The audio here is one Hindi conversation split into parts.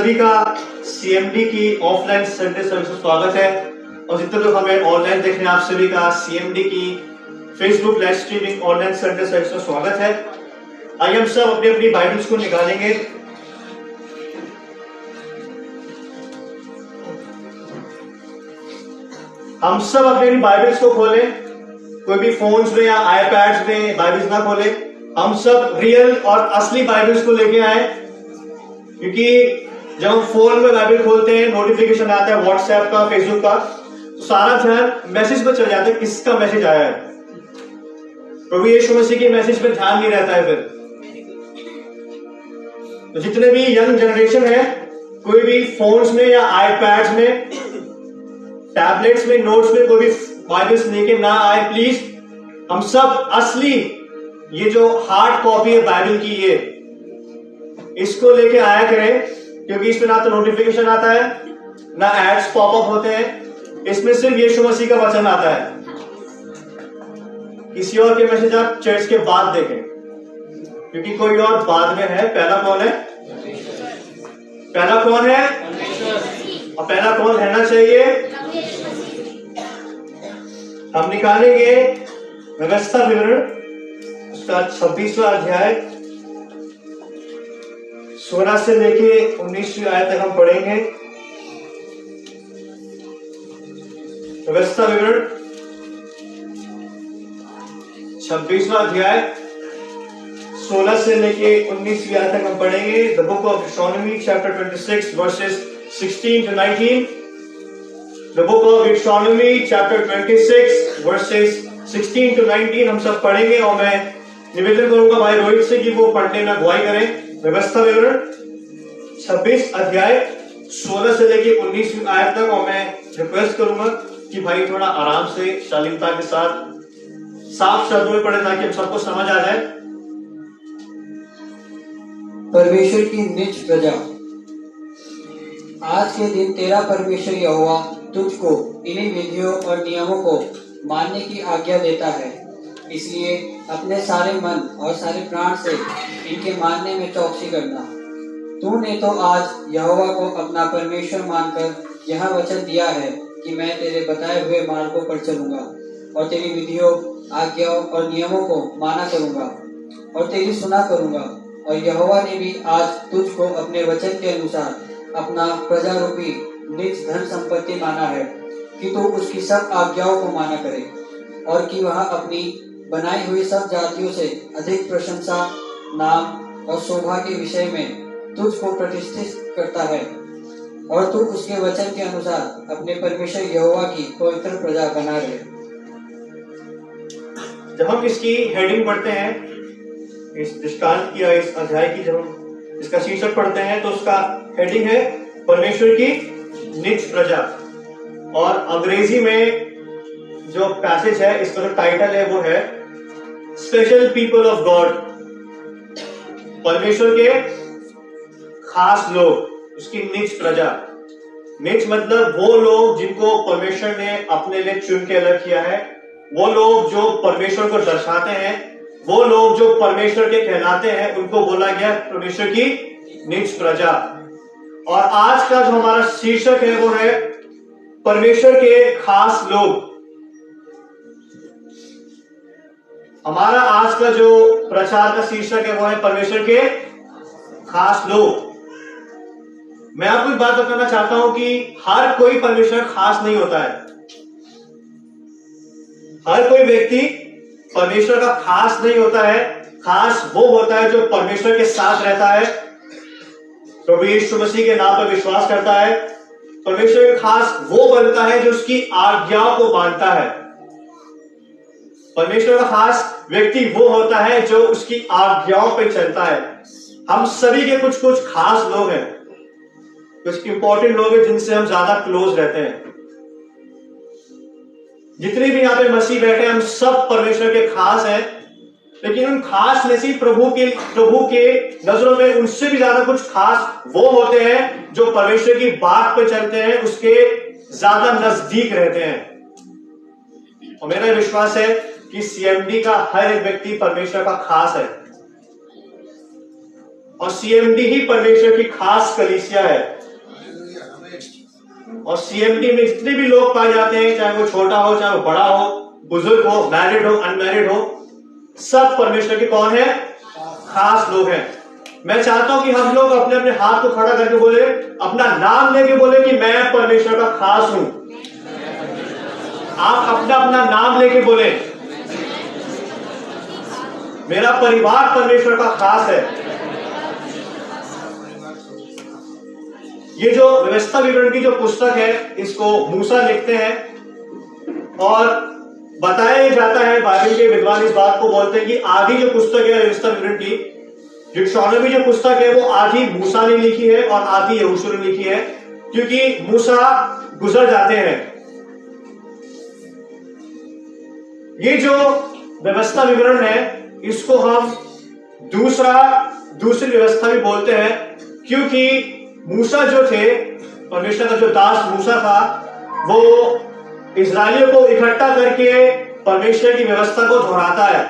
सभी का सीएमडी की ऑफलाइन संडे सर्विस में स्वागत है। और जितने लोग हमें ऑनलाइन देख रहे हैं, आप सभी का सीएमडी की Facebook live streaming online Sunday service में स्वागत है। आइए हम सब अपनी अपनी बाइबल्स को निकालेंगे। हम सब अपनी अपनी बाइबल्स को खोलें। कोई भी फोन्स में या आईपैड्स में बाइबल्स ना खोले। हम सब रियल और असली बाइबल्स को लेके आए, क्योंकि जब हम फोन में बाइबल खोलते हैं, नोटिफिकेशन आता है व्हाट्सएप का, फेसबुक का, तो सारा ध्यान मैसेज पर चल जाता है, किसका मैसेज आया है। प्रभु यीशु मसीह के मैसेज पर ध्यान नहीं रहता है। फिर तो जितने भी यंग जनरेशन है, कोई भी फोन्स में या आईपैड्स में, टैबलेट्स में, नोट्स में कोई भी बाइबल्स लेके ना आए प्लीज। हम सब असली ये जो हार्ड कॉपी है बाइबल की, ये इसको लेके आया करें, क्योंकि इसमें ना तो नोटिफिकेशन आता है, ना एड्स पॉपअप होते हैं। इसमें सिर्फ यीशु मसीह का वचन आता है। किसी और के मैसेज आप चर्च के बाद देखें, क्योंकि कोई और बाद में है। पहला कौन है? पहला कौन है? और पहला कौन रहना चाहिए? हम निकालेंगे व्यवस्था विवरण, उसका 26वां अध्याय 16 से लेके 19वीं आयत तक हम पढ़ेंगे। व्यवस्था विवरण 26वां अध्याय 16 से लेके 19वीं आयत तक हम पढ़ेंगे। The book of Deuteronomy chapter 26 verses 16 to 19। The book of Deuteronomy chapter 26 verses 16 to 19 हम सब पढ़ेंगे। और मैं निवेदन करूंगा भाई रोहित से कि वो पढ़ने में अगुवाई करें। व्यवस्था विवरण 26 अध्याय 16 से लेके 19वीं आयत तक। और मैं रिक्वेस्ट करूंगा कि भाई थोड़ा आराम से, शालीनता के साथ, साफ शब्दों में पढ़े, ताकि हम सबको समझ आ जाए। परमेश्वर की निज प्रजा। आज के दिन तेरा परमेश्वर यहोवा तुझको इन्हीं विधियों और नियमों को मानने की आज्ञा देता है। इसलिए अपने सारे मन और सारे प्राण से इनके मानने में चौकसी करना। तूने तो आज यहोवा को अपना परमेश्वर मानकर यह वचन दिया है कि मैं तेरे बताए हुए मार्गों पर चलूंगा और तेरी विधियों, आज्ञाओं और नियमों को माना करूंगा और तेरी सुना करूंगा। और यहोवा ने भी आज तुझको अपने वचन के अनुसार अपना प्रजा रूपी निज धन संपत्ति माना है, कि तू उसकी सब आज्ञाओं को माना करे और कि वह अपनी बनाई हुई सब जातियों से अधिक प्रशंसा, नाम और शोभा के विषय में तुझको प्रतिष्ठित करता है। और तू उसके वचन के अनुसार अपने परमेश्वर यहोवा की पवित्र प्रजा बना रहे। जब हम इसकी हेडिंग पढ़ते हैं, इस दृष्टांत की या इस अध्याय की जब हम इसका शीर्षक पढ़ते हैं, तो उसका हेडिंग है परमेश्वर की निज प्रजा। और अंग्रेजी में जो पैसेज है, इसका जो टाइटल है वो है स्पेशल पीपल ऑफ गॉड। परमेश्वर के खास लोग, उसकी निज प्रजा। निज मतलब वो लोग जिनको परमेश्वर ने अपने लिए चुन के अलग किया है, वो लोग जो परमेश्वर को दर्शाते हैं, वो लोग जो परमेश्वर के कहलाते हैं, उनको बोला गया परमेश्वर की निज प्रजा। और आज का जो हमारा शीर्षक है वो है परमेश्वर के खास लोग। हमारा आज का जो प्रचार का शीर्षक है वो है परमेश्वर के खास लोग। मैं आपको एक बात बताना चाहता हूं कि हर कोई परमेश्वर खास नहीं होता है। हर कोई व्यक्ति परमेश्वर का खास नहीं होता है। खास वो होता है जो परमेश्वर के साथ रहता है, प्रभु यीशु मसीह के नाम पर विश्वास करता है। परमेश्वर का खास वो बनता है जो उसकी आज्ञाओं को मानता है। परमेश्वर का खास व्यक्ति वो होता है जो उसकी आज्ञाओं पर चलता है। हम सभी के कुछ कुछ खास लोग हैं, कुछ इंपॉर्टेंट लोग हैं जिनसे हम ज्यादा क्लोज रहते हैं। जितने भी यहाँ पे मसीह बैठे हैं, हम सब परमेश्वर के खास हैं। लेकिन उन खास में से प्रभु के नजरों में उनसे भी ज्यादा कुछ खास वो होते हैं जो परमेश्वर की बात पर चलते हैं, उसके ज्यादा नजदीक रहते हैं। और मेरा विश्वास है कि सीएमडी का हर एक व्यक्ति परमेश्वर का खास है। और सीएमडी ही परमेश्वर की खास कलीसिया है। और सीएमडी में जितने भी लोग पाए जाते हैं, चाहे वो छोटा हो चाहे वो बड़ा हो, बुजुर्ग हो, मैरिड हो, अनमैरिड हो, सब परमेश्वर के कौन है? खास लोग हैं। मैं चाहता हूं कि हम लोग अपने अपने हाथ को खड़ा करके बोले, अपना नाम लेके बोले कि मैं परमेश्वर का खास हूं। आप अपना अपना नाम लेके बोले, मेरा परिवार परमेश्वर का खास है। ये जो व्यवस्था विवरण की जो पुस्तक है, इसको मूसा लिखते हैं और बताया जाता है, बाइबल के विद्वान इस बात को बोलते हैं कि आधी जो पुस्तक है व्यवस्था विवरण की, डिक्शनरी जो पुस्तक है, वो आधी मूसा ने लिखी है और आधी यहोशू ने लिखी है, क्योंकि मूसा गुजर जाते हैं। ये जो व्यवस्था विवरण है, इसको हम दूसरी व्यवस्था भी बोलते हैं, क्योंकि मूसा जो थे, परमेश्वर का जो दास मूसा था, वो इस्राएलियों को इकट्ठा करके परमेश्वर की व्यवस्था को दोहराता है।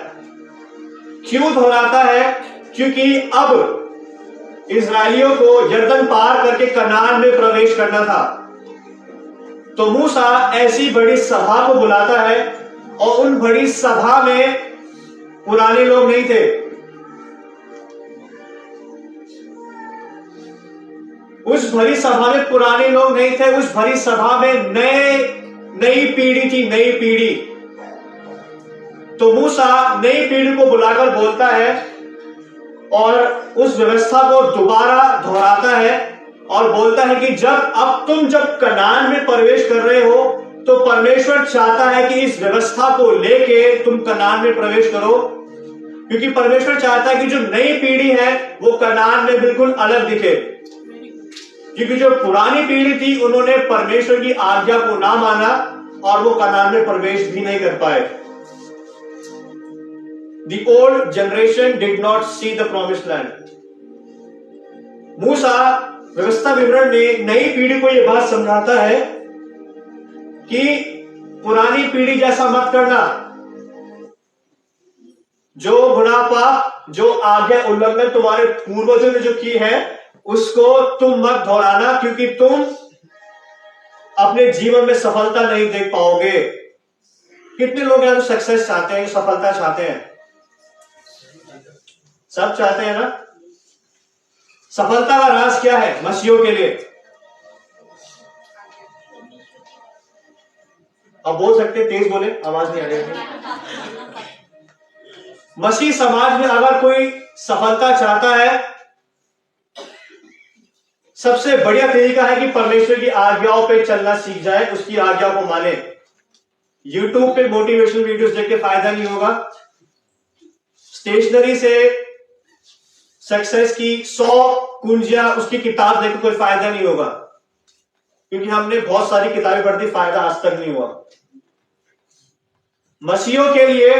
क्यों दोहराता है? क्योंकि अब इस्राएलियों को यरदन पार करके कनान में प्रवेश करना था। तो मूसा ऐसी बड़ी सभा को बुलाता है और उन बड़ी सभा में पुराने लोग नहीं थे, उस भरी सभा में पुराने लोग नहीं थे, उस भरी सभा में नई पीढ़ी थी, नई पीढ़ी। तो मूसा नई पीढ़ी को बुलाकर बोलता है और उस व्यवस्था को दोबारा दोहराता है और बोलता है कि जब कनान में प्रवेश कर रहे हो, तो परमेश्वर चाहता है कि इस व्यवस्था को लेके तुम कनान में प्रवेश करो, क्योंकि परमेश्वर चाहता है कि जो नई पीढ़ी है वो कनान में बिल्कुल अलग दिखे। क्योंकि जो पुरानी पीढ़ी थी, उन्होंने परमेश्वर की आज्ञा को ना माना और वो कनान में प्रवेश भी नहीं कर पाए। The old generation did not see the promised land. मूसा व्यवस्था विवरण में नई पीढ़ी को यह बात समझाता है कि पुरानी पीढ़ी जैसा मत करना। जो बुढ़ापा, जो आज्ञा उल्लंघन तुम्हारे पूर्वजों ने जो की है, उसको तुम मत दोहराना, क्योंकि तुम अपने जीवन में सफलता नहीं देख पाओगे। कितने लोग हैं जो सक्सेस चाहते हैं, जो सफलता चाहते हैं? सब चाहते हैं ना? सफलता का राज क्या है मसीहियों के लिए? अब बोल सकते, तेज बोले, आवाज नहीं आ रही। मसीह समाज में अगर कोई सफलता चाहता है, सबसे बढ़िया तरीका है कि परमेश्वर की आज्ञाओं पे चलना सीख जाए, उसकी आज्ञा को माने। यूट्यूब पे मोटिवेशनल वीडियोस देख के फायदा नहीं होगा। स्टेशनरी से सक्सेस की 100 कुंजियां, उसकी किताब देख के कोई फायदा नहीं होगा, क्योंकि हमने बहुत सारी किताबें पढ़ दी, फायदा आज तक नहीं हुआ। मसीहियों के लिए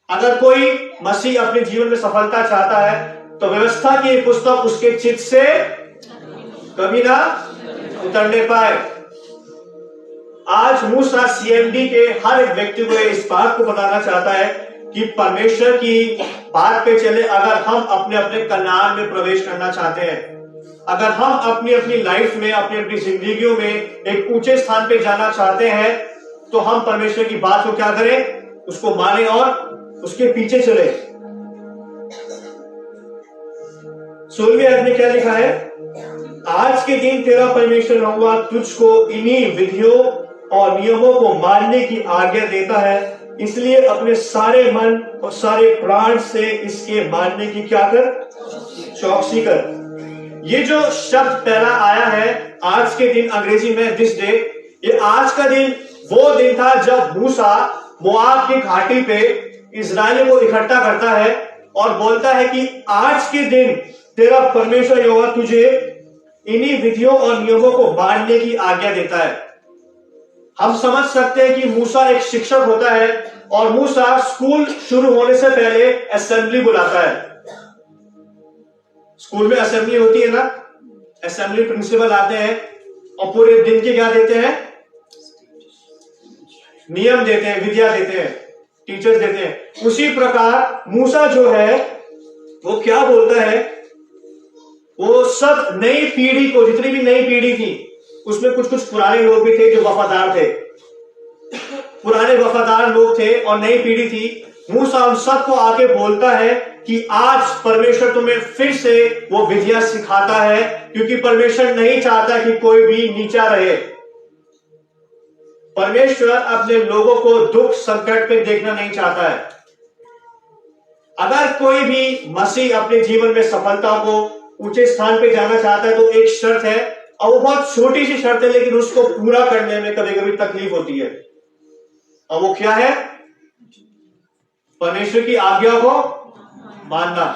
अगर कोई मसीह अपने जीवन में सफलता चाहता है, तो व्यवस्था की पुस्तक उसके चित्त से कभी ना उतरने पाए। आज मूसा सीएमडी के हर एक व्यक्ति को इस बात को बताना चाहता है कि परमेश्वर की बात पे चले। अगर हम अपने अपने कनान में प्रवेश करना चाहते हैं, अगर हम अपनी अपनी लाइफ में, अपनी अपनी जिंदगियों में एक ऊंचे स्थान पे जाना चाहते हैं, तो हम परमेश्वर की बात को क्या करें? उसको माने और उसके पीछे चले। 16वें अध्याय में क्या लिखा है? आज के दिन तेरा परमेश्वर यहोवा तुझको इन्हीं विधियों और नियमों को मानने की आज्ञा देता है, इसलिए अपने सारे मन और सारे प्राण से इसके मानने की क्या कर? चौकसी कर। ये जो शब्द पहला आया है, आज के दिन, अंग्रेजी में दिस डे, ये आज का दिन वो दिन था जब मूसा मोआब की घाटी पे इस्राएलियों को इकट्ठा करता है और बोलता है कि आज के दिन तेरा परमेश्वर यहोवा तुझे इन्हीं विधियों और नियमों को मानने की आज्ञा देता है। हम समझ सकते हैं कि मूसा एक शिक्षक होता है और मूसा स्कूल शुरू होने से पहले असेंबली बुलाता है। स्कूल में असेंबली होती है ना, असेंबली प्रिंसिपल आते हैं और पूरे दिन के क्या देते हैं? नियम देते हैं, विद्या देते हैं, टीचर्स देते हैं। उसी प्रकार मूसा जो है वो क्या बोलता है वो सब नई पीढ़ी को, जितनी भी नई पीढ़ी थी, उसमें कुछ कुछ पुराने लोग भी थे जो वफादार थे, पुराने वफादार लोग थे और नई पीढ़ी थी। मूसा उन सबको आके बोलता है कि आज परमेश्वर तुम्हें फिर से वो विधियां सिखाता है, क्योंकि परमेश्वर नहीं चाहता कि कोई भी नीचा रहे। परमेश्वर अपने लोगों को दुख संकट में देखना नहीं चाहता है। अगर कोई भी मसीह अपने जीवन में सफलता को ऊंचे स्थान पे जाना चाहता है तो एक शर्त है, और वो बहुत छोटी सी शर्त है, लेकिन उसको पूरा करने में कभी कभी तकलीफ होती है। और वो क्या है? परमेश्वर की आज्ञा को मानना।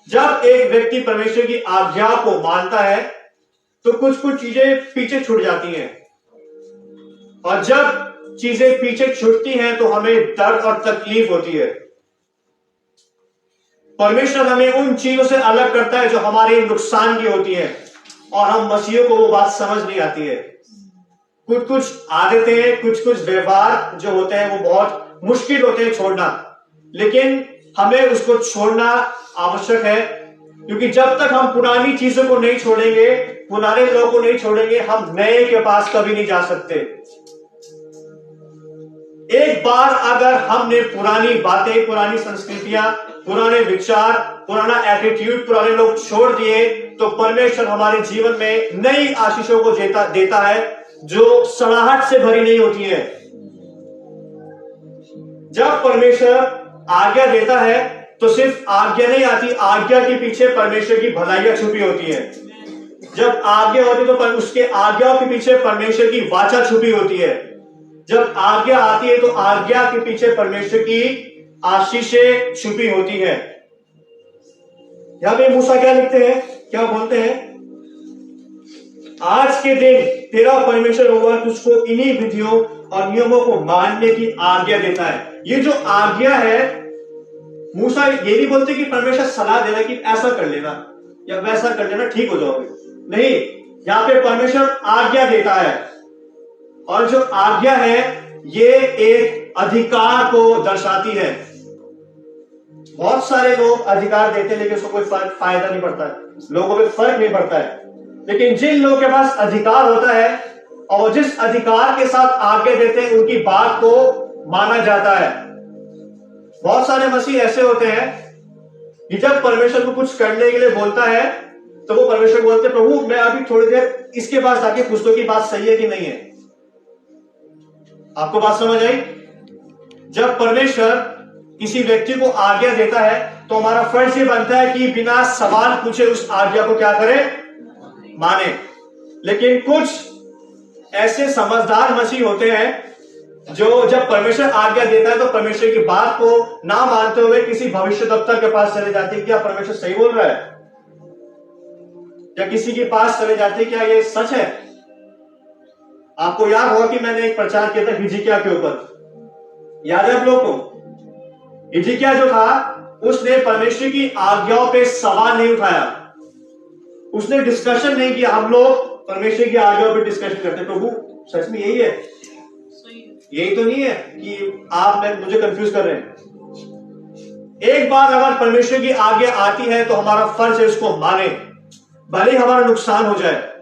जब एक व्यक्ति परमेश्वर की आज्ञा को मानता है तो कुछ कुछ चीजें पीछे छूट जाती हैं, और जब चीजें पीछे छूटती हैं तो हमें दर्द और तकलीफ होती है। परमेश्वर हमें उन चीजों से अलग करता है जो हमारे नुकसान की होती है, और हम मसीहों को वो बात समझ नहीं आती है। कुछ कुछ आदतें, कुछ कुछ व्यवहार जो होते हैं वो बहुत मुश्किल होते हैं छोड़ना, लेकिन हमें उसको छोड़ना आवश्यक है, क्योंकि जब तक हम पुरानी चीजों को नहीं छोड़ेंगे, पुराने लोगों को नहीं छोड़ेंगे, हम नए के पास कभी नहीं जा सकते। एक बार अगर हमने पुरानी बातें, पुरानी संस्कृतियां, पुराने विचार, पुराना एटीट्यूड, पुराने लोग छोड़ दिए, तो परमेश्वर हमारे जीवन में नई आशीषों को देता है जो सड़ाहट से भरी नहीं होती है। जब परमेश्वर आज्ञा देता है तो सिर्फ आज्ञा नहीं आती, आज्ञा के पीछे परमेश्वर की भलाइयां छुपी होती है। जब आज्ञा होती तो उसके आज्ञाओं के पीछे परमेश्वर की वाचा छुपी होती है। जब आज्ञा आती है तो आज्ञा के पीछे परमेश्वर की आशीषें छुपी होती है। यहां पे मूसा क्या लिखते हैं, क्या बोलते हैं? आज के दिन तेरा परमेश्वर होगा तुझको इन्हीं विधियों और नियमों को मानने की आज्ञा देता है। ये जो आज्ञा है, मूसा ये नहीं बोलते कि परमेश्वर सलाह दे रहा है कि ऐसा कर लेना या वैसा कर लेना, ठीक हो जाओगे। नहीं, यहां पे परमेश्वर आज्ञा देता है, और जो आज्ञा है ये एक अधिकार को दर्शाती है। बहुत सारे लोग अधिकार देते हैं लेकिन उसको कोई फायदा नहीं पड़ता है, लोगों पे फर्क नहीं पड़ता है। लेकिन जिन लोगों के पास अधिकार होता है और जिस अधिकार के साथ आज्ञा देते हैं, उनकी बात को माना जाता है। बहुत सारे मसीह ऐसे होते हैं कि जब परमेश्वर को कुछ करने के लिए बोलता है तो वो परमेश्वर को बोलते हैं, प्रभु मैं अभी थोड़ी देर इसके पास जाके पूछता हूं कि बात सही है कि नहीं है। आपको बात समझ आई? जब परमेश्वर किसी व्यक्ति को आज्ञा देता है तो हमारा फर्ज ये बनता है कि बिना सवाल पूछे उस आज्ञा को क्या करें? माने। लेकिन कुछ ऐसे समझदार मसीह होते हैं जो जब परमेश्वर आज्ञा देता है तो परमेश्वर की बात को ना मानते हुए किसी भविष्यद्वक्ता के पास चले जाते हैं, क्या परमेश्वर सही बोल रहा है? या किसी के पास चले जाते हैं, क्या ये सच है? आपको याद होगा कि मैंने एक प्रचार किया था हिजकिय्याह के ऊपर, याद है आप लोगों को? हिजकिय्याह जो था उसने परमेश्वर की आज्ञाओं पे सवाल नहीं उठाया, उसने डिस्कशन नहीं किया। हम लोग परमेश्वर की आज्ञाओं पे डिस्कशन करते हैं, प्रभु सच में यही है, यही तो नहीं है कि आप मुझे कंफ्यूज कर रहे हैं। एक बार अगर परमेश्वर की आज्ञा आती है तो हमारा फर्ज है उसको माने, भले ही हमारा नुकसान हो जाए।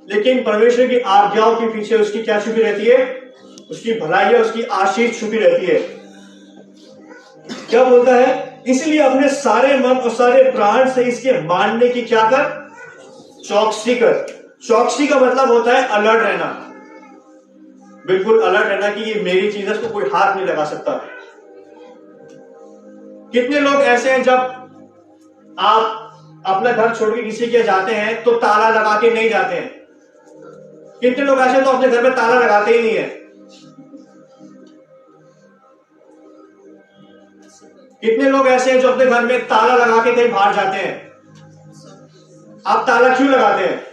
लेकिन परमेश्वर की आज्ञाओं के पीछे उसकी क्या छुपी रहती है? उसकी भलाई, उसकी आशीष छुपी रहती है। क्या बोलता है? इसलिए अपने सारे मन और सारे प्राण से इसके मानने की क्या कर? चौकसी कर। चौकसी का मतलब होता है अलर्ट रहना, बिल्कुल अलर्ट रहना कि ये मेरी चीज है, इसको कोई हाथ नहीं लगा सकता। कितने लोग ऐसे हैं जब आप अपना घर छोड़ के किसी के जाते हैं तो ताला लगा के नहीं जाते हैं। कितने लोग ऐसे तो अपने घर में ताला लगाते ही नहीं है। कितने लोग ऐसे हैं जो अपने घर में ताला लगा के कहीं बाहर जाते हैं। आप ताला क्यों लगाते हैं?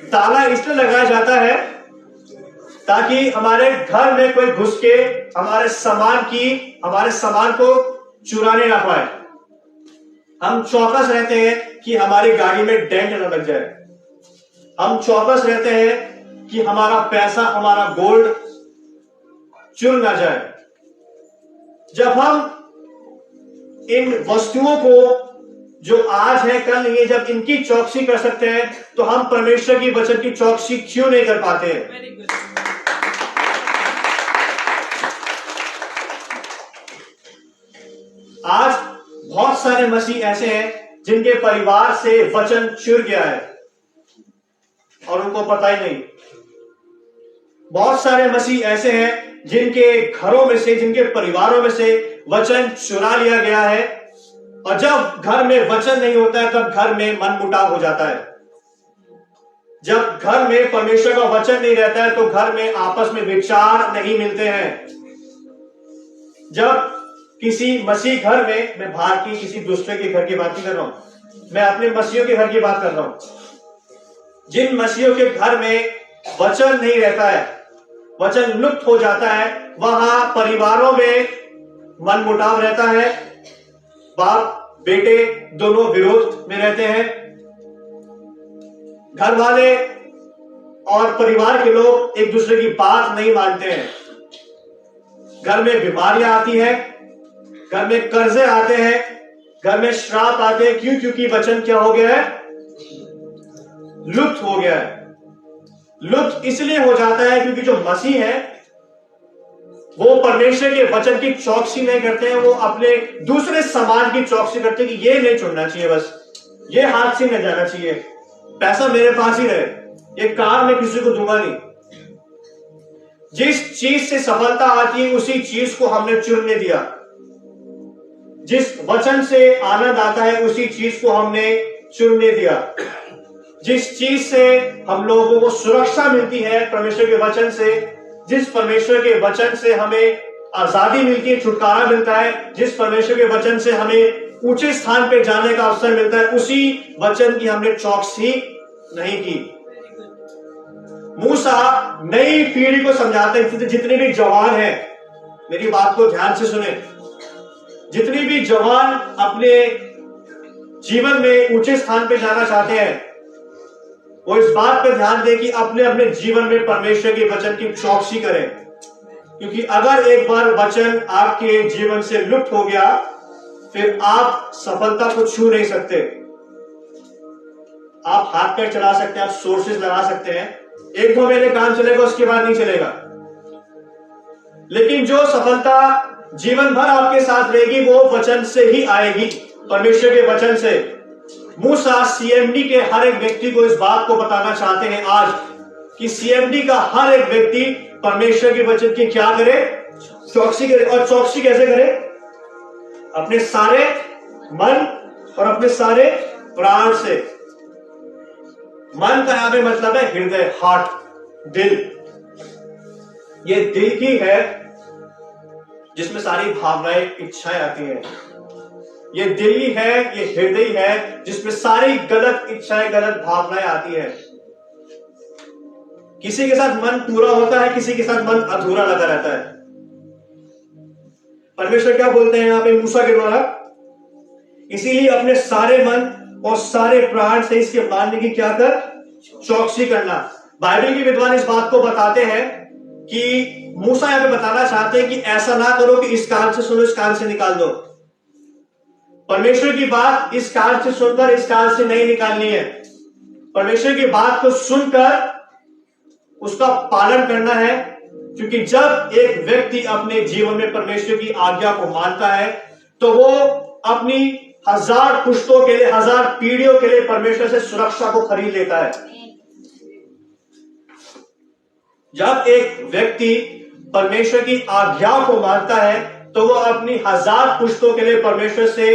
ताला इसलिए लगाया जाता है ताकि हमारे घर में कोई घुस के हमारे सामान को चुराने ना पाए। हम चौकस रहते हैं कि हमारी गाड़ी में डेंट न लग जाए। हम चौकस रहते हैं कि हमारा पैसा, हमारा गोल्ड चुर ना जाए। जब हम इन वस्तुओं को जो आज है कल नहीं है, जब इनकी चौकसी कर सकते हैं तो हम परमेश्वर की वचन की चौकसी क्यों नहीं कर पाते हैं? आज बहुत सारे मसीह ऐसे हैं जिनके परिवार से वचन चुर गया है और उनको पता ही नहीं। बहुत सारे मसीह ऐसे हैं जिनके घरों में से, जिनके परिवारों में से वचन चुरा लिया गया है, और जब घर में वचन नहीं होता है तब घर में मनमुटाव हो जाता है। जब घर में परमेश्वर का वचन नहीं रहता है तो घर में आपस में विचार नहीं मिलते हैं। जब किसी मसीह घर में, मैं बाहर की किसी दूसरे के घर की बात नहीं कर रहा हूं, मैं अपने मसीहों के घर की बात कर रहा हूं। जिन मसीहों के घर में वचन नहीं रहता है, वचन लुप्त हो जाता है, वहां परिवारों में मनमुटाव रहता है, बाप बेटे दोनों विरोध में रहते हैं, घर वाले और परिवार के लोग एक दूसरे की बात नहीं मानते हैं, घर में बीमारियां आती हैं, घर में कर्जे आते हैं, घर में श्राप आते हैं। क्यों? क्योंकि वचन क्या हो गया है? लुप्त हो गया है। लुप्त इसलिए हो जाता है क्योंकि जो मसीह है वो परमेश्वर के वचन की चौकसी नहीं करते हैं, वो अपने दूसरे समाज की चौकसी करते हैं कि ये नहीं छोड़ना चाहिए, बस ये हाथ से नहीं जाना चाहिए, पैसा मेरे पास ही रहे, ये कार मैं किसी को दूंगा नहीं। जिस चीज से सफलता आती है उसी चीज को हमने चुनने दिया। जिस वचन से आनंद आता है उसी चीज को हमने चुनने दिया। जिस चीज से हम लोगों को सुरक्षा मिलती है परमेश्वर के वचन से, जिस परमेश्वर के वचन से हमें आजादी मिलती है, छुटकारा मिलता है, जिस परमेश्वर के वचन से हमें ऊंचे स्थान पे जाने का अवसर मिलता है, उसी वचन की हमने चौकसी नहीं की। मूसा नई पीढ़ी को समझाते हैं, जितने भी जवान हैं, मेरी बात को ध्यान से सुने, जितनी भी जवान अपने जीवन में ऊंचे स्थान पे जाना चाहते हैं, वो इस बात पर ध्यान दें कि अपने अपने जीवन में परमेश्वर के वचन की चौकसी करें। क्योंकि अगर एक बार वचन आपके जीवन से लुप्त हो गया, फिर आप सफलता को छू नहीं सकते। आप हाथ पैर चला सकते हैं, आप सोर्सेज लगा सकते हैं, 1-2 महीने काम चलेगा, उसके बाद नहीं चलेगा। लेकिन जो सफलता जीवन भर आपके साथ रहेगी वो वचन से ही आएगी, परमेश्वर के वचन से। मूसा सीएमडी के हर एक व्यक्ति को इस बात को बताना चाहते हैं आज कि सीएमडी का हर एक व्यक्ति परमेश्वर के वचन की क्या करे? चौकसी करे। और चौकसी कैसे करे? अपने सारे मन और अपने सारे प्राण से। मन का यहां पे मतलब है हृदय, हार्ट, दिल। ये दिल ही है जिसमें सारी भावनाएं, इच्छाएं आती हैं। ये दिल ही है, ये हृदय है जिसमें सारी गलत इच्छाएं, गलत भावनाएं आती है। किसी के साथ मन पूरा होता है, किसी के साथ मन अधूरा लगा रहता है। परमेश्वर क्या बोलते हैं यहां पे मूसा के द्वारा? इसीलिए अपने सारे मन और सारे प्राण से इसके मानने की क्या कर? चौकसी करना। बाइबल के विद्वान इस बात को बताते हैं कि मूसा यहां पे बताना चाहते हैं कि ऐसा ना करो कि इस कान से सुनो, इस कान से निकाल दो। परमेश्वर की बात इस कान से सुनकर इस कान से नहीं निकालनी है। परमेश्वर की बात को सुनकर उसका पालन करना है। क्योंकि जब एक व्यक्ति अपने जीवन में परमेश्वर की आज्ञा को मानता है तो वो अपनी 1000 पुश्तों के लिए, 1000 पीढ़ियों के लिए परमेश्वर से सुरक्षा को खरीद लेता है। जब एक व्यक्ति परमेश्वर की आज्ञा को मानता है तो वो अपनी 1000 पुश्तों के लिए परमेश्वर से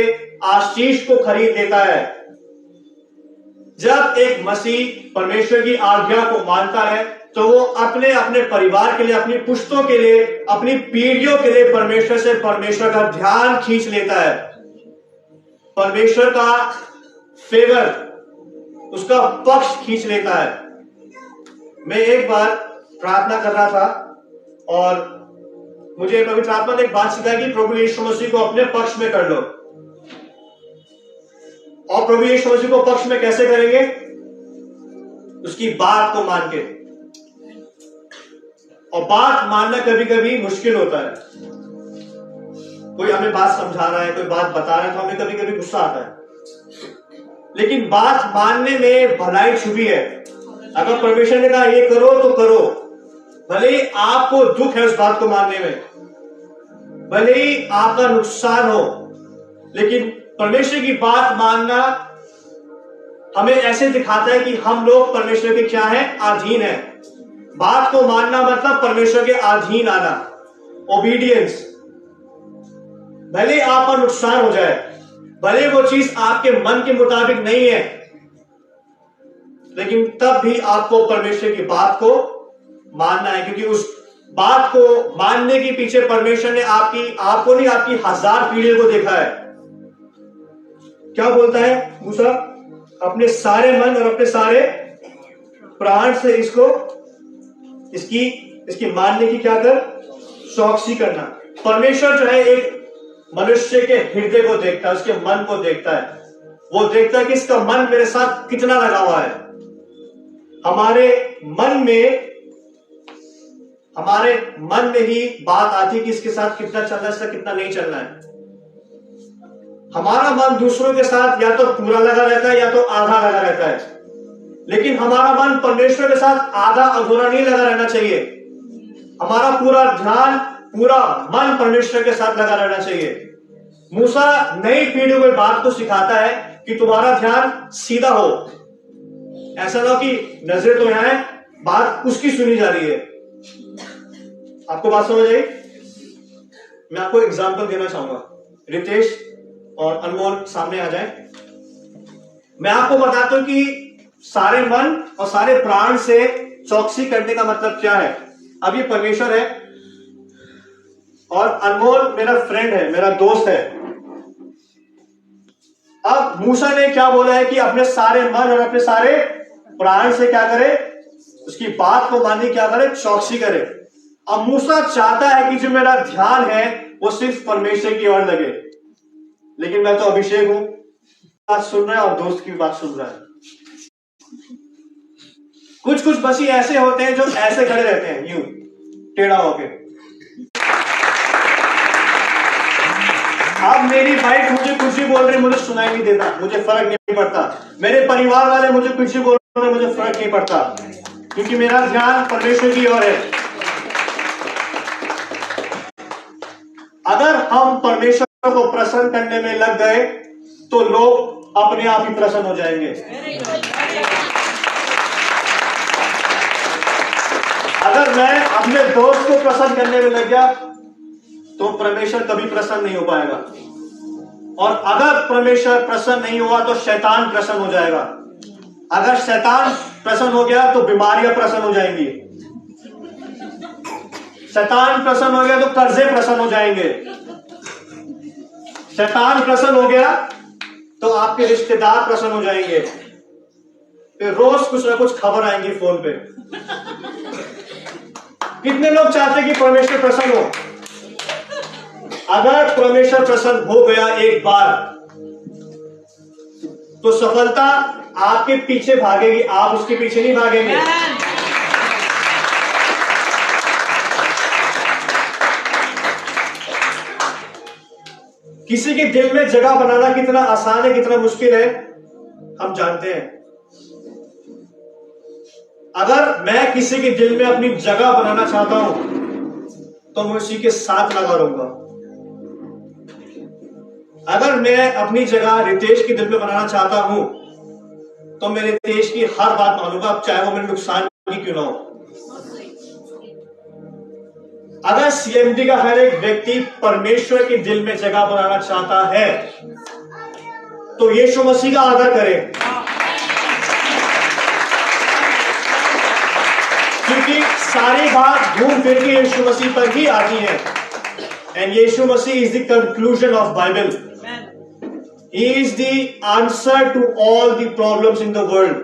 आशीष को खरीद लेता है। जब एक मसीह परमेश्वर की आज्ञा को मानता है तो वो अपने अपने परिवार के लिए, अपनी पुश्तों के लिए, अपनी पीढ़ियों के लिए परमेश्वर से परमेश्वर का ध्यान खींच लेता है। परमेश्वर का फेवर, उसका पक्ष खींच लेता है। मैं एक बार प्रार्थना कर रहा था और मुझे पवित्र आत्मा ने एक बात सिखाई कि प्रभु यीशु मसीह को अपने पक्ष में कर लो। और प्रभु यीशु मसीह को पक्ष में कैसे करेंगे? उसकी बात को मान के। और बात मानना कभी कभी मुश्किल होता है। कोई हमें बात समझा रहा है, कोई बात बता रहा है तो हमें कभी कभी गुस्सा आता है। लेकिन बात मानने में भलाई छुपी है। अगर परमेश्वर ने कहा ये करो तो करो, भले ही आपको दुख है उस बात को मानने में, भले ही आपका नुकसान हो, लेकिन परमेश्वर की बात मानना हमें ऐसे दिखाता है कि हम लोग परमेश्वर के क्या है, अधीन है। बात को मानना मतलब परमेश्वर के अधीन आना, ओबीडियंस। भले आपका नुकसान हो जाए, भले वो चीज आपके मन के मुताबिक नहीं है, लेकिन तब भी आपको परमेश्वर की बात को मानना है, क्योंकि उस बात को मानने के पीछे परमेश्वर ने आपको नहीं, आपकी 1000 पीढ़ियों को देखा है। क्या बोलता है मूसा? अपने सारे मन और अपने सारे प्राण से इसकी मानने की क्या कर, चौकसी करना। परमेश्वर जो है एक मनुष्य के हृदय को देखता है, उसके मन को देखता है। वो देखता है कि इसका मन मेरे साथ कितना लगा हुआ है। हमारे मन में ही बात आती है कि इसके साथ कितना चलना है, इसका कितना नहीं चलना है। हमारा मन दूसरों के साथ या तो पूरा लगा रहता है या तो आधा लगा रहता है, लेकिन हमारा मन परमेश्वर के साथ आधा अधूरा नहीं लगा रहना चाहिए। हमारा पूरा ध्यान, पूरा मन परमेश्वर के साथ लगा रहना चाहिए। मूसा नई पीढ़ी को बात को सिखाता है कि तुम्हारा ध्यान सीधा हो। ऐसा ना हो कि नजर तो यहां है, बात उसकी सुनी जा रही है। आपको बात समझ आई? मैं आपको एग्जांपल देना चाहूंगा। रितेश और अनमोल सामने आ जाए। मैं आपको बताता हूं कि सारे मन और सारे प्राण से चौकसी करने का मतलब क्या है। अब ये परमेश्वर है और अनमोल मेरा फ्रेंड है, मेरा दोस्त है। अब मूसा ने क्या बोला है कि अपने सारे मन और अपने सारे प्राण से क्या करे, उसकी बात को मानने क्या करे, चौकसी करे। अब मूसा चाहता है कि जो मेरा ध्यान है वो सिर्फ परमेश्वर की ओर लगे, लेकिन मैं तो अभिषेक हूं, बात सुन रहा है और दोस्त की बात सुन रहा है। कुछ बसी ऐसे होते हैं जो ऐसे खड़े रहते हैं, यूं टेढ़ा होके। अब मेरी वाइफ मुझे कुछ भी बोल रही, मुझे सुनाई नहीं देता, मुझे फर्क नहीं पड़ता। मेरे परिवार वाले मुझे कुछ भी बोल रहे, मुझे फर्क नहीं पड़ता, क्योंकि मेरा ध्यान परमेश्वर की ओर है। अगर हम परमेश्वर को प्रसन्न करने में लग गए तो लोग अपने आप ही प्रसन्न हो जाएंगे। अगर मैं अपने दोस्त को प्रसन्न करने में लग गया तो परमेश्वर कभी प्रसन्न नहीं हो पाएगा, और अगर परमेश्वर प्रसन्न नहीं हुआ तो शैतान प्रसन्न हो जाएगा। अगर शैतान प्रसन्न हो गया तो बीमारियां प्रसन्न हो जाएंगी, शैतान प्रसन्न हो गया तो कर्जे प्रसन्न हो जाएंगे, शैतान प्रसन्न हो गया तो आपके रिश्तेदार प्रसन्न हो जाएंगे, फिर रोज कुछ ना कुछ खबर आएंगी फोन पे। कितने लोग चाहते हैं कि परमेश्वर प्रसन्न हो? अगर परमेश्वर प्रसन्न हो गया एक बार तो सफलता आपके पीछे भागेगी, आप उसके पीछे नहीं भागेंगे। किसी के दिल में जगह बनाना कितना आसान है, कितना मुश्किल है, हम जानते हैं। अगर मैं किसी के दिल में अपनी जगह बनाना चाहता हूं तो मैं उसी के साथ लगा रहूंगा। अगर मैं अपनी जगह रितेश के दिल में बनाना चाहता हूं तो मैं रितेश की हर बात मानूंगा, चाहे वो मेरे नुकसान की क्यों ना हो। अगर सीएमडी का हर एक व्यक्ति परमेश्वर के दिल में जगह बनाना चाहता है तो यीशु मसीह का आदर करें, क्योंकि सारी बात घूम फिर के यीशु मसीह पर ही आती है। And Yeshu Masih is the conclusion of Bible. He is the answer to all the problems in the world,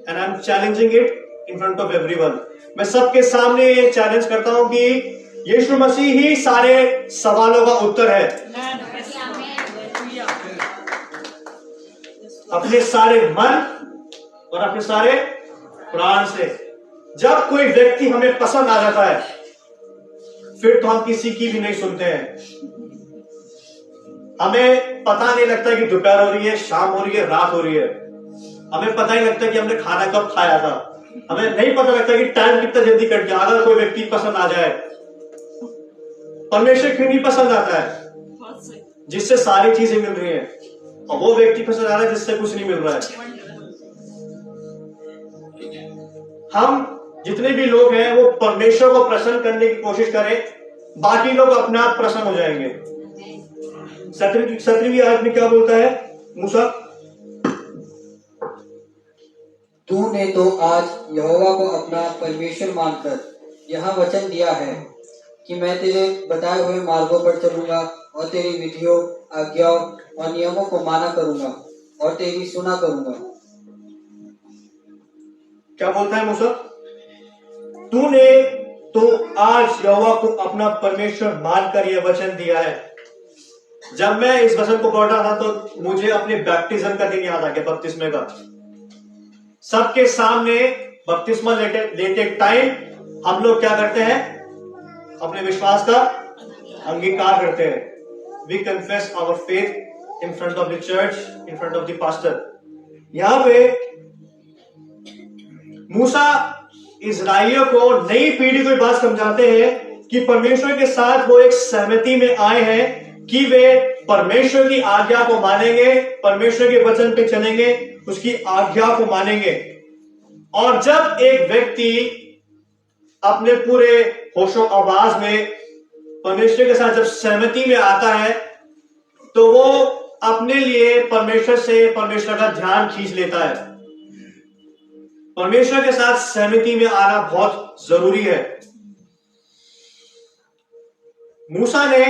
and I'm challenging it in front of everyone. मैं सबके सामने ये चैलेंज करता हूं कि यीशु मसीह ही सारे सवालों का उत्तर है। अपने सारे मन और अपने सारे प्राण से। जब कोई व्यक्ति हमें पसंद आ जाता है फिर तो हम किसी की भी नहीं सुनते हैं। हमें पता नहीं लगता कि दोपहर हो रही है, शाम हो रही है, रात हो रही है। हमें पता नहीं लगता कि हमने खाना कब खाया था। हमें नहीं पता लगता कि टाइम कितना जल्दी कट गया। अगर कोई व्यक्ति पसंद आ जाए, परमेश्वर क्यों नहीं पसंद आता है? जिससे सारी चीजें मिल रही हैं, और वो व्यक्ति पसंद आ रहा है जिससे कुछ नहीं मिल रहा है। हम जितने भी लोग हैं वो परमेश्वर को प्रसन्न करने की कोशिश करें, बाकी लोग अपने आप प्रसन्न हो जाएंगे। 17वीं आयत में क्या बोलता है मूसा? तूने तो आज यहोवा को अपना परमेश्वर मानकर यह वचन दिया है कि मैं तेरे बताए हुए मार्गों पर चलूंगा और तेरी विधियों, आज्ञाओं और नियमों को माना करूंगा और तेरी सुना करूंगा। क्या बोलता है मूसा? तूने तो आज यहोवा को अपना परमेश्वर मानकर यह वचन दिया है। जब मैं इस वचन को पढ़ रहा था तो मुझे अपने बैप्टिज्म का दिन याद आ गया, बपतिस्मे का। सबके सामने बपतिस्मा लेते टाइम हम लोग क्या करते हैं? अपने विश्वास का अंगीकार करते हैं। We confess our faith in front of the church, in front of the pastor. यहां पे मूसा इजराइलियों को, नई पीढ़ी को ये बात समझाते हैं कि परमेश्वर के साथ वो एक सहमति में आए हैं कि वे परमेश्वर की आज्ञा को मानेंगे, परमेश्वर के वचन पे चलेंगे, उसकी आज्ञा को मानेंगे। और जब एक व्यक्ति अपने पूरे होशो आवाज में परमेश्वर के साथ जब सहमति में आता है तो वो अपने लिए परमेश्वर का ध्यान खींच लेता है। परमेश्वर के साथ सहमति में आना बहुत जरूरी है। मूसा ने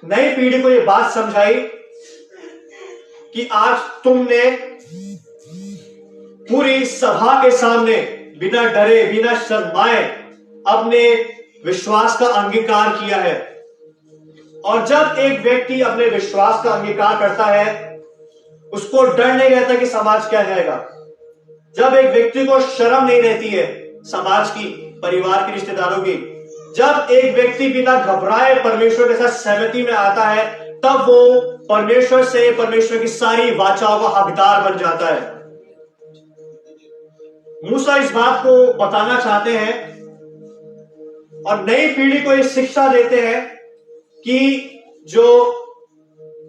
नई पीढ़ी को यह बात समझाई कि आज तुमने पूरी सभा के सामने बिना डरे, बिना शर्माए अपने विश्वास का अंगीकार किया है। और जब एक व्यक्ति अपने विश्वास का अंगीकार करता है, उसको डर नहीं रहता कि समाज क्या कहेगा। जब एक व्यक्ति को शर्म नहीं रहती है समाज की, परिवार के, रिश्तेदारों की, जब एक व्यक्ति बिना घबराए परमेश्वर के साथ सहमति में आता है, तब वो परमेश्वर की सारी वाचाओं का हकदार बन जाता है। मूसा इस बात को बताना चाहते हैं और नई पीढ़ी को ये शिक्षा देते हैं कि जो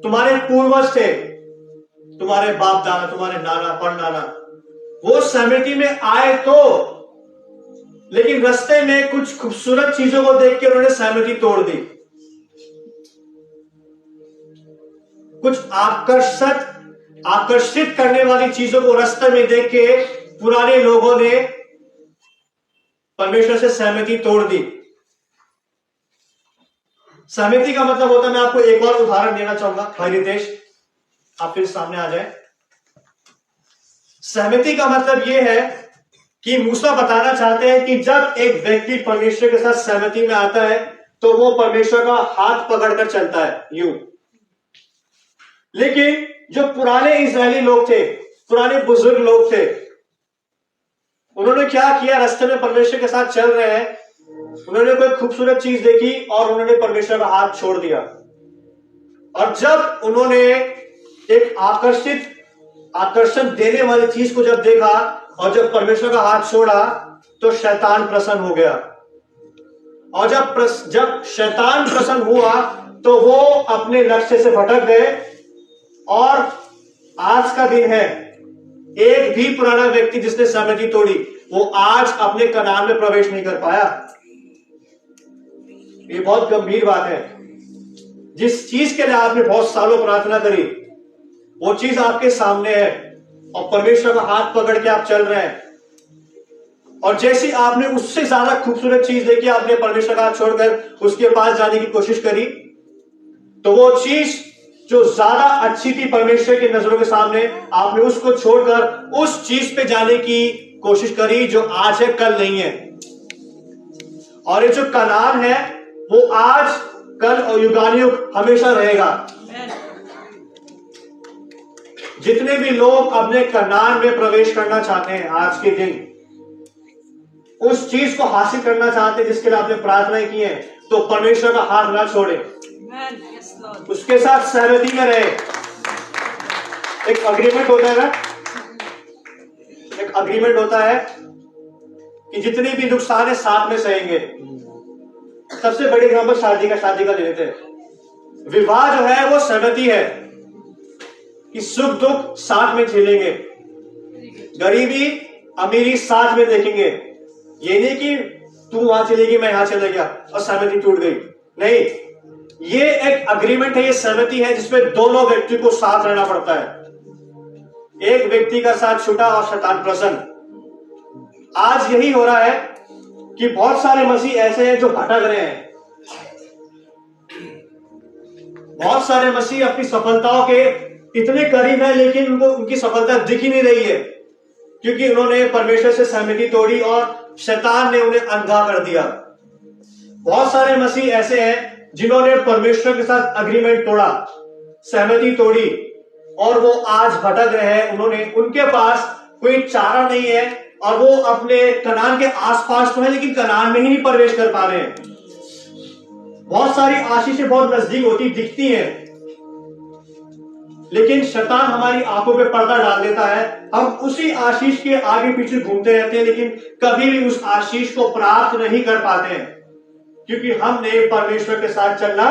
तुम्हारे पूर्वज थे, तुम्हारे बाप दादा, तुम्हारे नाना परनाना, वो सहमति में आए तो, लेकिन रास्ते में कुछ खूबसूरत चीजों को देख के उन्होंने सहमति तोड़ दी। कुछ आकर्षित करने वाली चीजों को रास्ते में देख के पुराने लोगों ने परमेश्वर से सहमति तोड़ दी। सहमति का मतलब होता है, मैं आपको एक और उदाहरण देना चाहूंगा। भाई रितेश, आप फिर सामने आ जाए। सहमति का मतलब यह है कि मूसा बताना चाहते हैं कि जब एक व्यक्ति परमेश्वर के साथ सहमति में आता है तो वो परमेश्वर का हाथ पकड़कर चलता है, यूं। लेकिन जो पुराने इजरायली लोग थे, पुराने बुजुर्ग लोग थे, उन्होंने क्या किया? रास्ते में परमेश्वर के साथ चल रहे हैं, उन्होंने कोई खूबसूरत चीज देखी और उन्होंने परमेश्वर का हाथ छोड़ दिया। और जब उन्होंने एक आकर्षण देने वाली चीज को जब देखा और जब परमेश्वर का हाथ छोड़ा तो शैतान प्रसन्न हो गया। और जब शैतान प्रसन्न हुआ तो वो अपने लक्ष्य से भटक गए। और आज का दिन है, एक भी पुराना व्यक्ति जिसने सहमति तोड़ी वो आज अपने कनान में प्रवेश नहीं कर पाया। ये बहुत गंभीर बात है। जिस चीज के लिए आपने बहुत सालों प्रार्थना करी, वो चीज आपके सामने है और परमेश्वर का हाथ पकड़ के आप चल रहे हैं। और जैसे आपने उससे ज्यादा खूबसूरत चीज देखी, आपने परमेश्वर का हाथ छोड़कर उसके पास जाने की कोशिश करी, तो वो चीज जो ज्यादा अच्छी थी परमेश्वर की नजरों के सामने, आपने उसको छोड़कर उस चीज पे जाने की कोशिश करी जो आज है, कल नहीं है। और ये जो कनान है वो आज, कल और युगानुयुग हमेशा रहेगा। जितने भी लोग अपने कनान में प्रवेश करना चाहते हैं आज के दिन, उस चीज को हासिल करना चाहते हैं जिसके लिए आपने प्रार्थना की है, तो परमेश्वर का हाथ ना छोड़े। उसके साथ सहमति में रहे। एक अग्रीमेंट होता है ना, एक अग्रीमेंट होता है कि जितने भी नुकसान है साथ में सहेंगे। सबसे बड़ी एग्जाम्पल शादी का ले लेते हैं। विवाह जो है वो सहमति है कि सुख दुख साथ में झेलेंगे, गरीबी अमीरी साथ में देखेंगे। ये नहीं कि तू वहां चलेगी मैं यहां चले गया और सहमति टूट गई, नहीं, ये एक अग्रीमेंट है, ये सहमति है जिसमें दोनों व्यक्ति को साथ रहना पड़ता है। एक व्यक्ति का साथ छूटा और शैतान प्रसन्न। आज यही हो रहा है कि बहुत सारे मसीह ऐसे हैं जो भटक रहे हैं। बहुत सारे मसीह अपनी सफलताओं के इतने करीब है लेकिन उनको उनकी सफलता दिख ही नहीं रही है, क्योंकि उन्होंने परमेश्वर से सहमति तोड़ी और शैतान ने उन्हें अंधा कर दिया। बहुत सारे मसीह ऐसे हैं जिन्होंने परमेश्वर के साथ अग्रीमेंट तोड़ा, सहमति तोड़ी, और वो आज भटक रहे हैं। उनके पास कोई चारा नहीं है और वो अपने कनान के आसपास तो है लेकिन कनान में ही नहीं प्रवेश कर पा रहे हैं। बहुत सारी आशीषें बहुत नजदीक होती दिखती हैं, लेकिन शैतान हमारी आंखों पे पर्दा डाल देता है। हम उसी आशीष के आगे पीछे घूमते रहते हैं लेकिन कभी भी उस आशीष को प्राप्त नहीं कर पाते हैं, क्योंकि हमने परमेश्वर के साथ चलना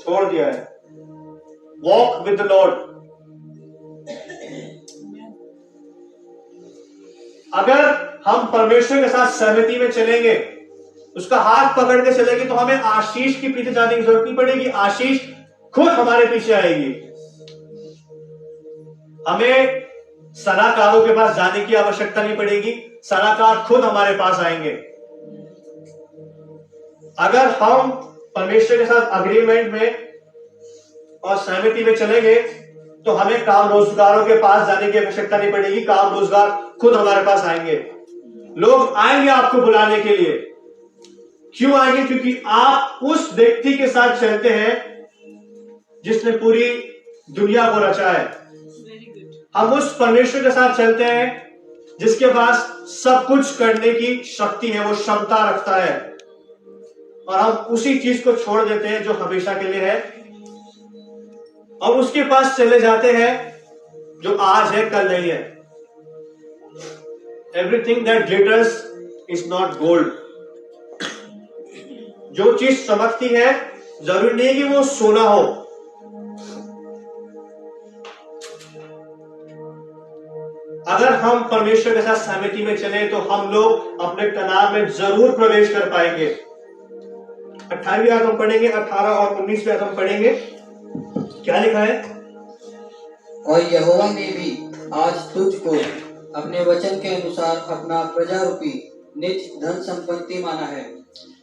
छोड़ दिया है। Walk with the Lord. अगर हम परमेश्वर के साथ सहमति में चलेंगे, उसका हाथ पकड़ के चलेंगे, तो हमें आशीष के पीछे जाने की जरूरत नहीं पड़ेगी। आशीष खुद हमारे पीछे आएगी। हमें सलाहकारों के पास जाने की आवश्यकता नहीं पड़ेगी, सलाहकार खुद हमारे पास आएंगे। अगर हम परमेश्वर के साथ अग्रीमेंट में और सहमति में चलेंगे तो हमें काम रोजगारों के पास जाने की आवश्यकता नहीं पड़ेगी, काम रोजगार खुद हमारे पास आएंगे। लोग आएंगे आपको बुलाने के लिए। क्यों आएंगे? क्योंकि आप उस व्यक्ति के साथ चलते हैं जिसने पूरी दुनिया को रचा है। हम उस परमेश्वर के साथ चलते हैं जिसके पास सब कुछ करने की शक्ति है, वो क्षमता रखता है, और हम उसी चीज को छोड़ देते हैं जो हमेशा के लिए है, और उसके पास चले जाते हैं जो आज है कल नहीं है। Everything that glitters is not gold. जो चीज चमकती है जरूरी नहीं कि वो सोना हो। अगर हम परमेश्वर के साथ सहमति में चले तो हम लोग अपने कनान में जरूर प्रवेश कर पाएंगे। 28वीं आयत हम पढ़ेंगे, 18 और 19वीं आयत हम पढ़ेंगे। क्या लिखा है? और यहोवा ने भी आज तुझको अपने वचन के अनुसार अपना प्रजा रूपी निज धन संपत्ति माना है,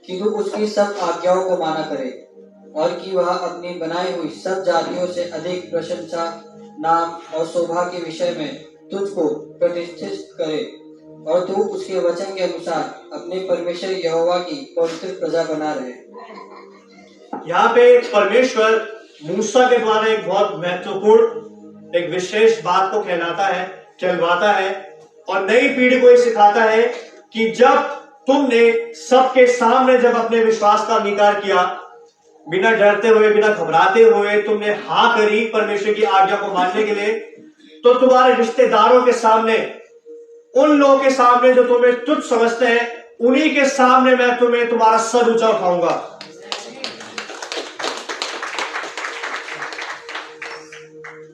कि तू उसकी सब आज्ञाओं को माना करे, और कि वह अपनी बनाई हुई सब जातियों से अधिक प्रशंसा, नाम और शोभा के विषय में तुझको प्रतिष्ठित करे, और तू उसके वचन के अनुसार अपने परमेश्वर यहोवा की पवित्र प्रजा बना रहे। यहाँ पे परमेश्वर मूसा के द्वारा एक बहुत महत्वपूर्ण, एक विशेष बात को कहलवाता है और नई पीढ़ी को ये सिखाता है कि जब तुमने सबके सामने जब अपने विश्वास का अंगीकार किया, बिना डरते हुए, बिना घबराते हुए तुमने हाँ करी परमेश्वर की आज्ञा को मानने के लिए, तो तुम्हारे रिश्तेदारों के सामने, उन लोगों के सामने जो तुम्हें तुच्छ समझते हैं, उन्हीं के सामने मैं तुम्हें तुम्हारा सर ऊंचा उठाऊंगा।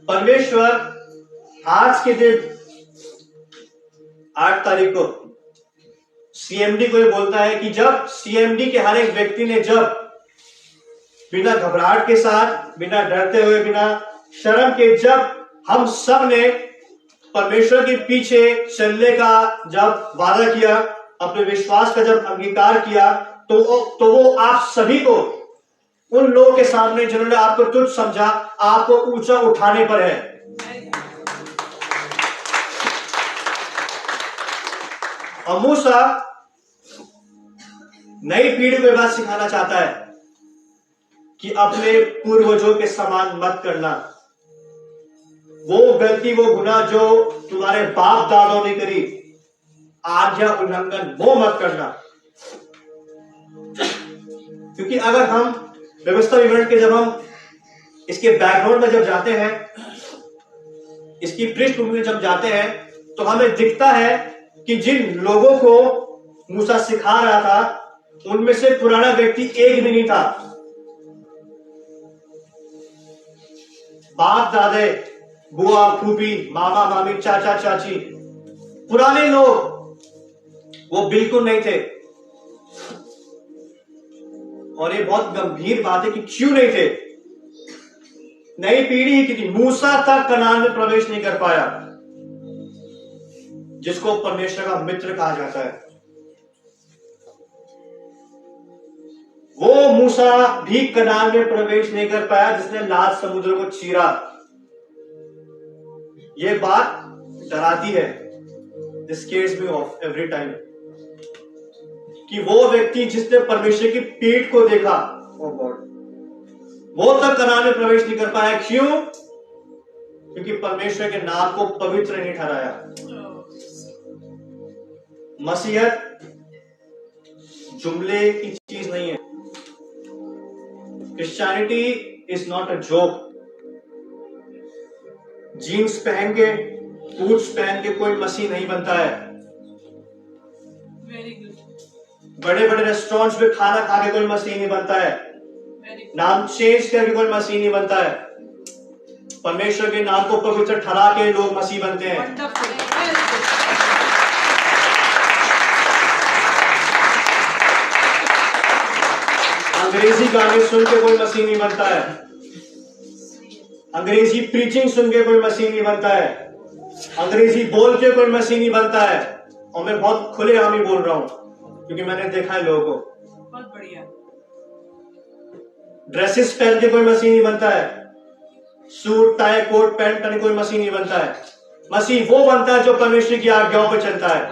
परमेश्वर आज के दिन 8 तारीख को सीएमडी को ये बोलता है कि जब सीएमडी के हर एक व्यक्ति ने जब बिना घबराहट के साथ, बिना डरते हुए, बिना शर्म के, जब हम सब ने परमेश्वर के पीछे चलने का जब वादा किया, अपने विश्वास का जब अंगीकार किया, तो वो आप सभी को, उन लोगों के सामने जिन्होंने आपको तुच्छ समझा, आपको ऊंचा उठाने पर है। और मूसा नई पीढ़ी को बात सिखाना चाहता है कि अपने पूर्वजों के समान मत करना। वो गलती, वो गुनाह जो तुम्हारे बाप दादों ने करी, आज्ञा उल्लंघन, वो मत करना। क्योंकि अगर हम व्यवस्था विवरण के जब हम इसके बैकग्राउंड में जब जाते हैं, इसकी पृष्ठभूमि में जब जाते हैं, तो हमें दिखता है कि जिन लोगों को मूसा सिखा रहा था उनमें से पुराना व्यक्ति एक भी नहीं था। बाप दादे, बुआ फूफी, मामा मामी, चाचा चाची, पुराने लोग वो बिल्कुल नहीं थे। और ये बहुत गंभीर बात है कि क्यों नहीं थे। नई पीढ़ी की थी, मूसा तक कनान में प्रवेश नहीं कर पाया, जिसको परमेश्वर का मित्र कहा जाता है। वो मूसा भी कनान में प्रवेश नहीं कर पाया जिसने लाल समुद्र को चीरा। ये बात डराती है, this scares me off every time, कि वो व्यक्ति जिसने परमेश्वर की पीठ को देखा, oh God, वो तक कनान में प्रवेश नहीं कर पाया। क्यों? क्योंकि परमेश्वर के नाम को पवित्र नहीं ठहराया। मसीहत जुमले की चीज नहीं है। Christianity is not a joke. Jeans पहन के, बूट्स पहन के कोई मसीह नहीं बनता है। बड़े बड़े रेस्टोरेंट्स में खाना खा के कोई मसीह नहीं बनता है। नाम चेंज करके कोई मसीह नहीं बनता है। परमेश्वर के नाम को पवित्र ठहरा के लोग मसीह बनते हैं। अंग्रेजी गाने सुन के कोई मसीह नहीं बनता है। अंग्रेजी प्रीचिंग सुन के कोई मसीह नहीं बनता है। अंग्रेजी बोल के कोई मसीह नहीं बनता है। और मैं बहुत खुलेआम ही बोल रहा हूं क्योंकि मैंने देखा है लोगों को। बहुत बढ़िया। ड्रेसेस पहन के कोई मसीह नहीं बनता है। सूट टाई कोट पैंट पहन कोई मसीह नहीं बनता है। मसीह वो बनता है जो परमेश्वर की आज्ञाओं पर चलता है।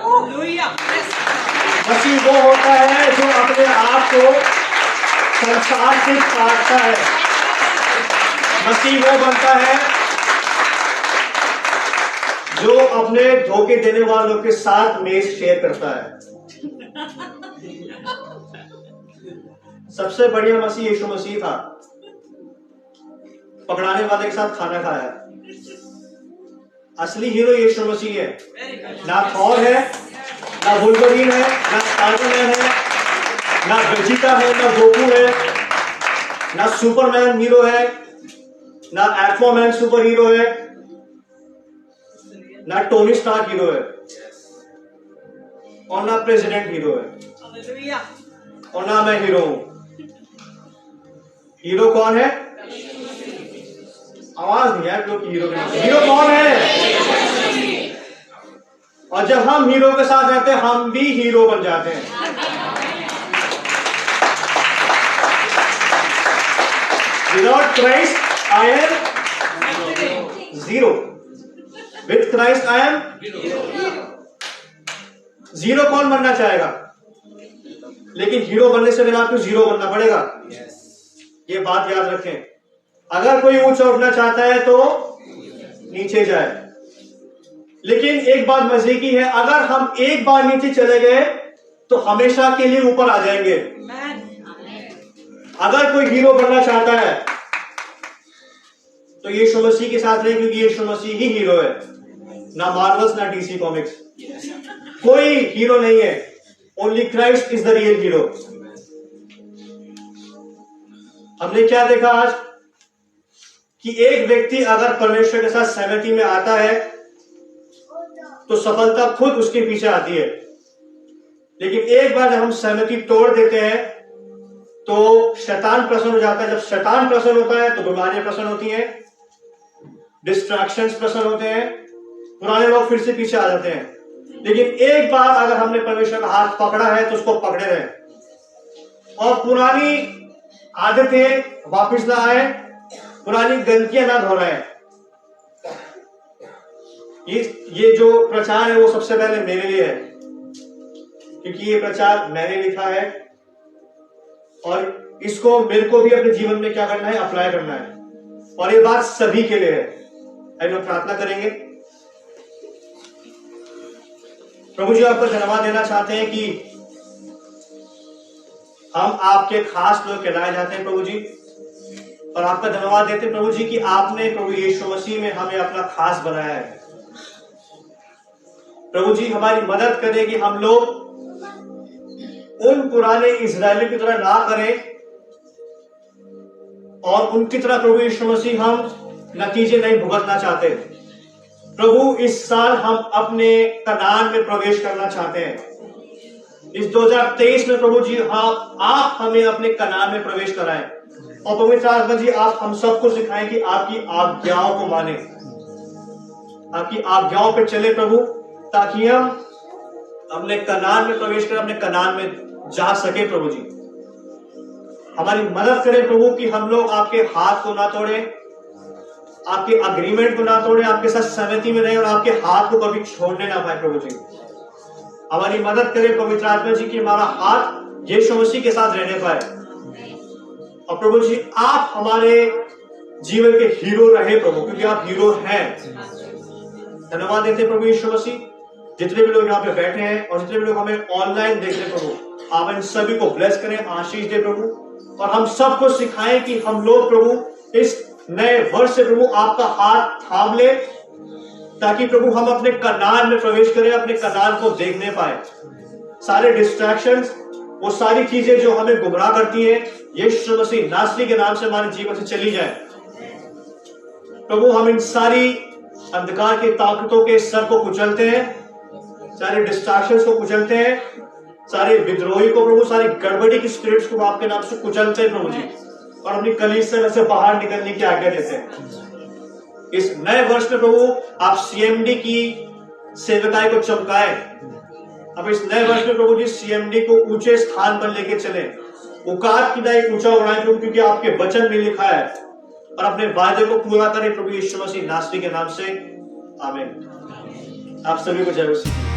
मसीह वो होता है जो अपने आप को संसार से काटता है। मसीह वो बनता है जो अपने धोखे देने वालों के साथ मेज शेयर करता है। सबसे बढ़िया मसीह यीशु मसीह था। पकड़ाने वाले के साथ खाना खाया। असली हीरो यीशु मसीह है। ना थॉर है, ना वुल्वरीन है, ना स्पाइडरमैन है, ना वेजिटा है, ना गोकू है, ना सुपरमैन हीरो है, ना एक्वामैन सुपर हीरो है, ना टोनी स्टार्क हीरो है, और ना प्रेसिडेंट हीरो है, और ना मैं हीरो हूं। हीरो कौन है? आवाज नहीं है लोग हीरो के नाम। हीरो कौन है? और जब हम हीरो के साथ रहते हैं हम भी हीरो बन जाते हैं। Without Christ I am zero. With Christ I am zero. कौन बनना चाहेगा? लेकिन हीरो बनने से पहले आपको जीरो बनना पड़ेगा। ये बात याद रखें। अगर कोई ऊंचा उठना चाहता है तो नीचे जाए। लेकिन एक बात मजे की है, अगर हम एक बार नीचे चले गए तो हमेशा के लिए ऊपर आ जाएंगे। अगर कोई हीरो बनना चाहता है तो यीशु मसीह के साथ रहे, क्योंकि यीशु मसीह ही हीरो है। ना मार्वल्स ना डीसी कॉमिक्स। कोई हीरो नहीं है। Only Christ is the real hero. हमने क्या देखा आज कि एक व्यक्ति अगर परमेश्वर के साथ सहमति में आता है तो सफलता खुद उसके पीछे आती है। लेकिन एक बार जब हम सहमति तोड़ देते हैं तो शैतान प्रसन्न हो जाता है। जब शैतान प्रसन्न होता है तो बीमारियां प्रसन्न होती हैं, डिस्ट्रैक्शंस प्रसन्न होते हैं, पुराने लोग फिर से पीछे आ जाते हैं। लेकिन एक बार अगर हमने परमेश्वर का हाथ पकड़ा है तो उसको पकड़े रहें और पुरानी आदतें वापस ना आए, पुरानी गलतियां ना दोहराएं। ये जो प्रचार है वो सबसे पहले मेरे लिए है, क्योंकि ये प्रचार मैंने लिखा है और इसको मेरे को भी अपने जीवन में क्या करना है, अप्लाई करना है। और ये बात सभी के लिए है। हम लोग प्रार्थना करेंगे। प्रभु जी आपको धन्यवाद देना चाहते हैं कि हम आपके खास लोग कहलाए जाते हैं प्रभु जी। और आपका धन्यवाद देते प्रभु जी कि आपने प्रभु यीशु मसीह में हमें अपना खास बनाया है। प्रभु जी हमारी मदद करें कि हम लोग उन पुराने इजरायलियों की तरह ना करें और उनकी तरह प्रभु यीशु मसीह हम नतीजे नहीं भुगतना चाहते। प्रभु इस साल हम अपने कनान में प्रवेश करना चाहते हैं। इस 2023 में प्रभु जी आप हमें अपने कनान में प्रवेश कराएं और पवित्र आत्मा जी आप हम सबको सिखाएं कि आपकी आज्ञाओं को माने, आपकी आज्ञाओं पे चले प्रभु, ताकि हम अपने कनान में प्रवेश करें, अपने कनान में जा सके। प्रभु जी हमारी मदद करें प्रभु कि हम लोग आपके हाथ को ना तोड़े, आपके अग्रीमेंट को ना तोड़े, आपके साथ सहमति में रहे और आपके हाथ को कभी छोड़ने ना पाए। प्रभु जी हमारी मदद करें पवित्र आत्मा जी कि हमारा हाथ यीशु मसीह के साथ रहने पाए। और प्रभु जी आप हमारे जीवन के हीरो रहे प्रभु, क्योंकि आप हीरो हैं। धन्यवाद देते प्रभु यीशु मसीह, जितने भी लोग यहाँ पे बैठे हैं और जितने भी लोग हमें ऑनलाइन देख रहे प्रभु, आप इन सभी को ब्लेस करें, आशीष दे प्रभु, और हम सबको सिखाएं कि हम लोग प्रभु इस नए वर्ष से प्रभु आपका हाथ थाम ले, ताकि प्रभु हम अपने कनान में प्रवेश करें, अपने कनान को देखने पाए। सारे डिस्ट्रैक्शंस, वो सारी चीजें जो हमें गुमराह करती हैं, यीशु मसीह नासरी के नाम से हमारे जीवन से चली जाए। प्रभु हम इन सारी अंधकार की ताकतों के सर को कुचलते हैं, सारे डिस्ट्रैक्शंस को कुचलते हैं, सारे विद्रोही को प्रभु, सारी गड़बड़ी की स्पिरिट्स को आपके नाम से कुचलते हैं प्रभु जी, और अपनी कलीसिया से बाहर निकलने की आज्ञा देते हैं। इस नए वर्ष में प्रभु आप सीएमडी की सेवकाई को चमकाए। अब इस नए वर्ष में प्रभु जी सीएमडी को ऊंचे स्थान पर लेके चले, औकात की दाई ऊंचा उड़ाएं प्रभु, क्योंकि आपके वचन में लिखा है, और अपने वायदे को पूरा करें प्रभु यीशु मसीह नासरी के नाम से, आमीन। आप सभी को जय मसीह।